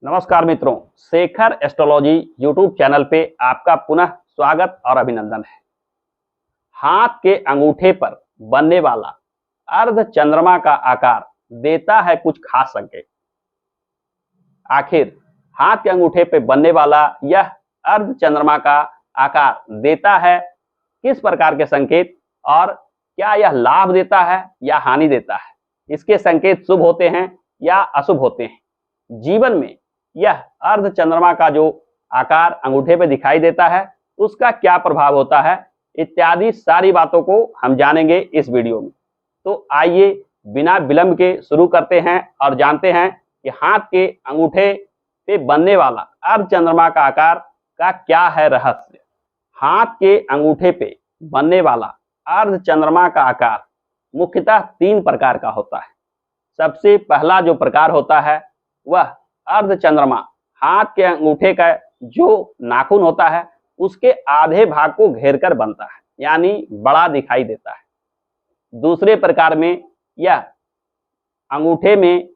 नमस्कार मित्रों, Shekhar astrology YouTube channel पे आपका पुनः स्वागत और अभिनंदन है। हाथ के अंगूठे पर बनने वाला अर्ध चंद्रमा का आकार देता है कुछ खास संकेत। आखिर हाथ के अंगूठे पे बनने वाला यह अर्ध चंद्रमा का आकार देता है किस प्रकार के संकेत और क्या यह लाभ देता है या हानि देता है? इसके संकेत शुभ होते हैं या अशुभ होते हैं? जीवन में यह अर्ध चंद्रमा का जो आकार अंगूठे पे दिखाई देता है उसका क्या प्रभाव होता है, इत्यादि सारी बातों को हम जानेंगे इस वीडियो में। तो आइए बिना विलंब के शुरू करते हैं और जानते हैं कि हाथ के अंगूठे पे बनने वाला अर्ध चंद्रमा का आकार का क्या है रहस्य। हाथ के अंगूठे पे बनने वाला अर्ध चंद्रमा का आकार मुख्यतः 3 प्रकार का होता है। सबसे पहला जो प्रकार होता है वह अर्ध चंद्रमा हाथ के अंगूठे का जो नाखून होता है उसके आधे भाग को घेर कर बनता है, यानी बड़ा दिखाई देता है। दूसरे प्रकार में यह अंगूठे में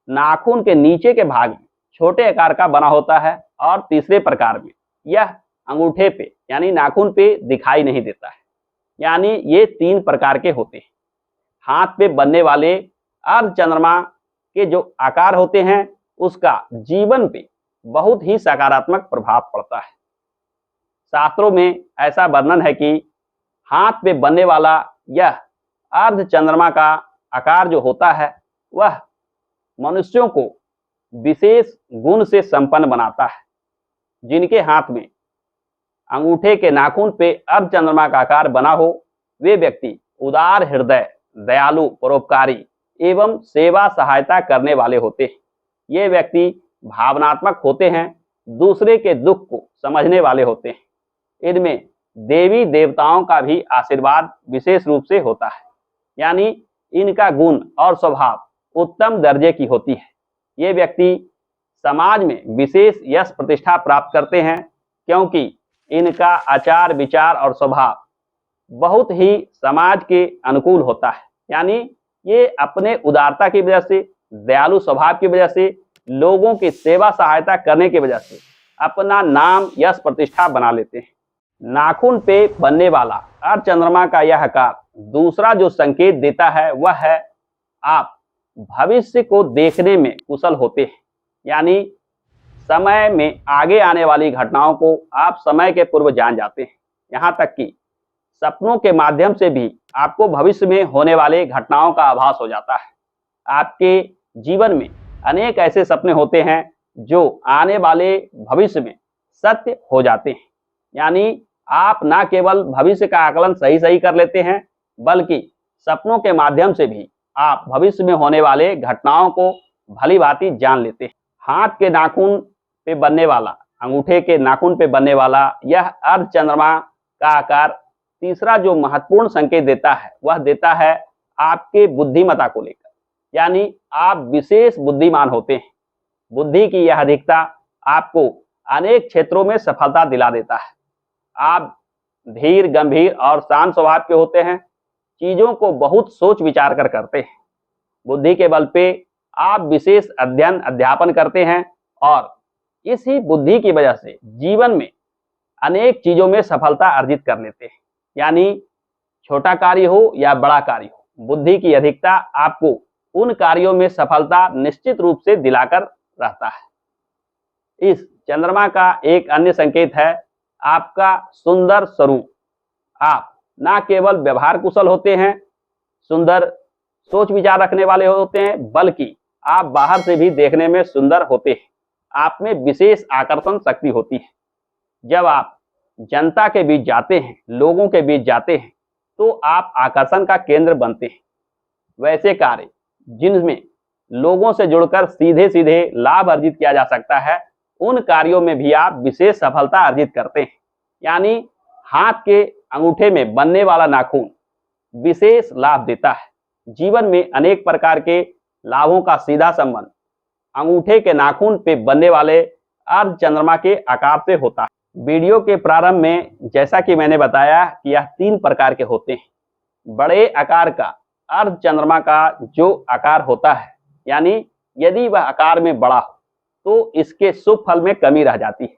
नाखून के नीचे के भाग में छोटे आकार का बना होता है और तीसरे प्रकार में यह अंगूठे पे यानी नाखून पे दिखाई नहीं देता है। यानी ये 3 प्रकार के होते हैं। हाथ पे बनने वाले अर्ध चंद्रमा के जो आकार होते हैं उसका जीवन पे बहुत ही सकारात्मक प्रभाव पड़ता है। शास्त्रों में ऐसा वर्णन है कि हाथ पे बनने वाला यह अर्ध चंद्रमा का आकार जो होता है वह मनुष्यों को विशेष गुण से संपन्न बनाता है। जिनके हाथ में अंगूठे के नाखून पे अर्ध चंद्रमा का आकार बना हो वे व्यक्ति उदार हृदय, दयालु, परोपकारी एवं सेवा सहायता करने वाले होते हैं। ये व्यक्ति भावनात्मक होते हैं, दूसरे के दुख को समझने वाले होते हैं। इनमें देवी देवताओं का भी आशीर्वाद विशेष रूप से होता है, यानी इनका गुण और स्वभाव उत्तम दर्जे की होती है। ये व्यक्ति समाज में विशेष यश प्रतिष्ठा प्राप्त करते हैं क्योंकि इनका आचार विचार और स्वभाव बहुत ही समाज के अनुकूल होता है। यानी ये अपने उदारता की वजह से, दयालु स्वभाव की वजह से, लोगों की सेवा सहायता करने की वजह से अपना नाम यश प्रतिष्ठा बना लेते हैं। नाखून पे बनने वाला अर्ध चंद्रमा का यह आकार दूसरा जो संकेत देता है वह है आप भविष्य को देखने में कुशल होते हैं। यानी समय में आगे आने वाली घटनाओं को आप समय के पूर्व जान जाते हैं। यहाँ तक कि सपनों के माध्यम से भी आपको भविष्य में होने वाले घटनाओं का आभास हो जाता है। आपके जीवन में अनेक ऐसे सपने होते हैं जो आने वाले भविष्य में सत्य हो जाते हैं। यानी आप न केवल भविष्य का आकलन सही कर लेते हैं बल्कि सपनों के माध्यम से भी आप भविष्य में होने वाले घटनाओं को भली भांति जान लेते हैं। हाथ के नाखून पे बनने वाला, अंगूठे के नाखून पे बनने वाला यह अर्ध चंद्रमा का आकार तीसरा जो महत्वपूर्ण संकेत देता है वह देता है आपके बुद्धिमत्ता को लेकर। यानी आप विशेष बुद्धिमान होते हैं। बुद्धि की यह अधिकता आपको अनेक क्षेत्रों में सफलता दिला देता है। आप धीर, गंभीर और शांत स्वभाव के होते हैं। चीजों को बहुत सोच विचार कर करते हैं। बुद्धि के बल पे आप विशेष अध्ययन अध्यापन करते हैं और इसी बुद्धि की वजह से जीवन में अनेक चीजों में सफलता अर्जित कर लेते हैं। यानी छोटा कार्य हो या बड़ा कार्य हो, बुद्धि की अधिकता आपको उन कार्यों में सफलता निश्चित रूप से दिलाकर रहता है। इस चंद्रमा का एक अन्य संकेत है आपका सुंदर स्वरूप। आप न केवल व्यवहार कुशल होते हैं, सुंदर सोच विचार रखने वाले होते हैं, बल्कि आप बाहर से भी देखने में सुंदर होते हैं। आप में विशेष आकर्षण शक्ति होती है। जब आप जनता के बीच जाते हैं, लोगों के बीच जाते हैं, तो आप आकर्षण का केंद्र बनते हैं। वैसे कार्य जिनमें लोगों से जुड़कर सीधे सीधे लाभ अर्जित किया जा सकता है, उन कार्यों में भी आप विशेष सफलता अर्जित करते हैं। यानी हाथ के अंगूठे में बनने वाला नाखून विशेष लाभ देता है। जीवन में अनेक प्रकार के लाभों का सीधा संबंध अंगूठे के नाखून पे बनने वाले अर्ध चंद्रमा के आकार से होता है। वीडियो के प्रारंभ में जैसा कि मैंने बताया कि यह 3 प्रकार के होते हैं। बड़े आकार का अर्ध चंद्रमा का जो आकार होता है, यानी यदि वह आकार में बड़ा हो तो इसके शुभ फल में कमी रह जाती है,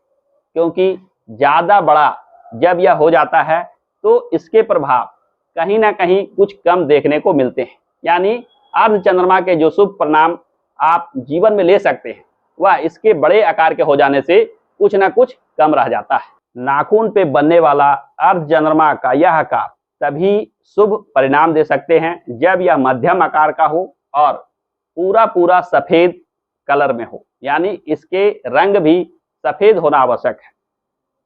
क्योंकि ज़्यादा बड़ा जब यह हो जाता है तो इसके प्रभाव कहीं ना कहीं कुछ कम देखने को मिलते हैं। यानी अर्ध चंद्रमा के जो शुभ परिणाम आप जीवन में ले सकते हैं वह इसके बड़े आकार के हो जाने से कुछ ना कुछ कम रह जाता है। नाखून पे बनने वाला अर्ध चंद्रमा का यह आकार तभी शुभ परिणाम दे सकते हैं जब यह मध्यम आकार का हो और पूरा पूरा सफेद कलर में हो, यानी इसके रंग भी सफेद होना आवश्यक है।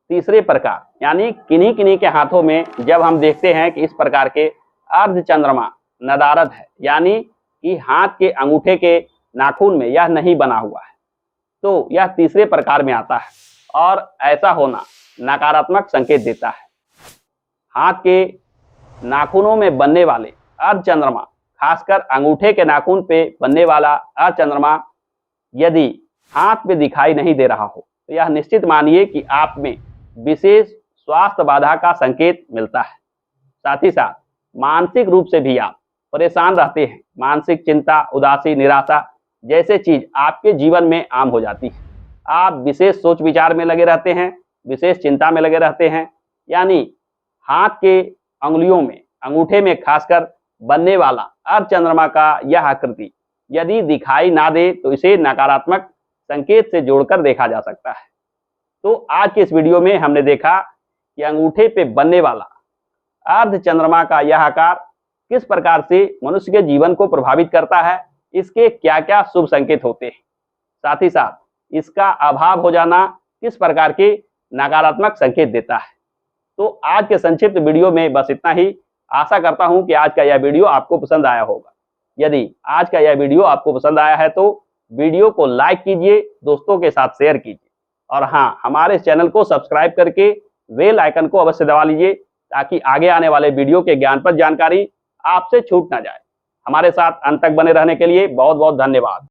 तीसरे प्रकार, यानी किन्हीं किन्हीं के हाथों में जब हम देखते हैं कि इस प्रकार के अर्ध चंद्रमा नदारद है, यानी कि हाथ के अंगूठे के नाखून में यह नहीं बना हुआ है, तो यह तीसरे प्रकार में आता है और ऐसा होना नकारात्मक संकेत देता है। हाथ के नाखूनों में बनने वाले अर्ध चंद्रमा, खासकर अंगूठे के नाखून पे बनने वाला अर्ध चंद्रमा यदि हाथ में दिखाई नहीं दे रहा हो तो यह निश्चित मानिए कि आप में विशेष स्वास्थ्य बाधा का संकेत मिलता है। साथ ही साथ मानसिक रूप से भी आप परेशान रहते हैं। मानसिक चिंता, उदासी, निराशा जैसे चीज आपके जीवन में आम हो जाती है। आप विशेष सोच विचार में लगे रहते हैं, विशेष चिंता में लगे रहते हैं। यानी हाथ के अंगुलियों में, अंगूठे में खासकर बनने वाला अर्ध चंद्रमा का यह आकृति यदि दिखाई ना दे तो इसे नकारात्मक संकेत से जोड़कर देखा जा सकता है। तो आज के इस वीडियो में हमने देखा कि अंगूठे पे बनने वाला अर्ध चंद्रमा का यह आकार किस प्रकार से मनुष्य के जीवन को प्रभावित करता है, इसके क्या क्या शुभ संकेत होते हैं, साथ ही साथ इसका अभाव हो जाना किस प्रकार के नकारात्मक संकेत देता है। तो आज के संक्षिप्त वीडियो में बस इतना ही। आशा करता हूं कि आज का यह वीडियो आपको पसंद आया होगा। यदि आज का यह वीडियो आपको पसंद आया है तो वीडियो को लाइक कीजिए, दोस्तों के साथ शेयर कीजिए और हाँ, हमारे चैनल को सब्सक्राइब करके बेल आइकन को अवश्य दबा लीजिए ताकि आगे आने वाले वीडियो के ज्ञानप्रद जानकारी आपसे छूट ना जाए। हमारे साथ अंत तक बने रहने के लिए बहुत बहुत धन्यवाद।